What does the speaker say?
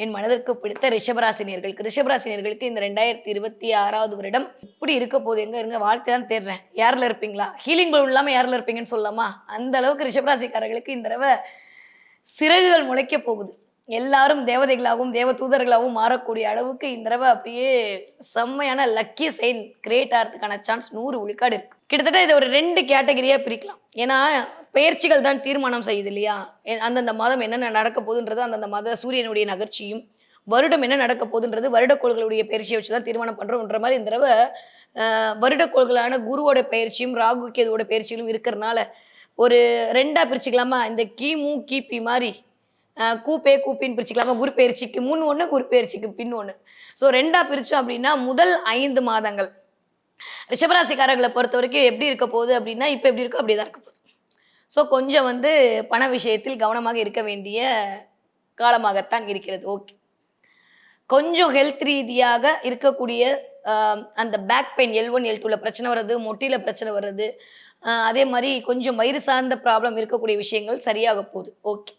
என் மனதிற்கு பிடித்த ரிஷபராசினியர்களுக்கு இந்த 2026வது வருடம் இப்படி இருக்க போகுது. எங்க இருங்க வாழ்க்கை தான் தேடுறேன். யார்ல இருப்பீங்களா? ஹீலிங் பலூன் இல்லாம யார்ல இருப்பீங்கன்னு சொல்லலாமா? அந்த அளவுக்கு ரிஷபராசிக்காரர்களுக்கு இந்த தடவ சிறகுகள் முளைக்க போகுது. எல்லாரும் தேவதைகளாகவும், தேவ தூதர்களாகவும் மாறக்கூடிய அளவுக்கு இந்த தடவ அப்படியே செம்மையான லக்கி சைன் கிரியேட் ஆறதுக்கான சான்ஸ் 100 விழுக்காடு இருக்கு. கிட்டத்தட்ட இத ஒரு 2 கேட்டகரியா பிரிக்கலாம். ஏன்னா, பெயர்ச்சிகள் தான் தீர்மானம் செய்யுது இல்லையா? அந்தந்த மாதம் என்னென்ன நடக்க போகுதுன்றது அந்தந்த மாத சூரியனுடைய நகர்ச்சியும், வருடம் என்ன நடக்க போகுதுன்றது வருடக்கோள்களுடைய பெயர்ச்சிய வச்சு தான் தீர்மானம் பண்றோம்ன்ற மாரி இந்த தடவ வருடக்கோள்களான குருவோட பெயர்ச்சியும், ராகு கேதுவோட பெயர்ச்சிகளும் இருக்கிறனால, ஒரு 2ஆ பிரிச்சுக்கலாமா? இந்த கிமு, கிபி மாரி கூப்பே, கூப்பின்னு பிரிச்சுக்கலாமா? குரு பெயர்ச்சிக்கு முன் 1, குரு பெயர்ச்சிக்கு பின் 1. ஸோ 2ஆ பிரிச்சோம் அப்டின்னா, முதல் 5 மாதங்கள் ரிஷபராசிக்காரர்கள பொறுத்தவரைக்கும் எப்படி இருக்க போகுது அப்டின்னா, இப்ப எப்படி இருக்கோ அப்படியே தான் இருக்க போகுது. ஸோ கொஞ்சம் வந்து பண விஷயத்தில் கவனமாக இருக்க வேண்டிய காலமாகத்தான் இருக்கிறது. ஓகே. கொஞ்சம் ஹெல்த் ரீதியாக இருக்கக்கூடிய அ அந்த பேக் பெயின் L1, L2ல பிரச்சனை வர்றது, முட்டில பிரச்சனை வர்றது, அதே மாரி கொஞ்சம் வயிறு சார்ந்த ப்ராப்ளம் இருக்கக்கூடிய விஷயங்கள் சரியாக போகுது. ஓகே.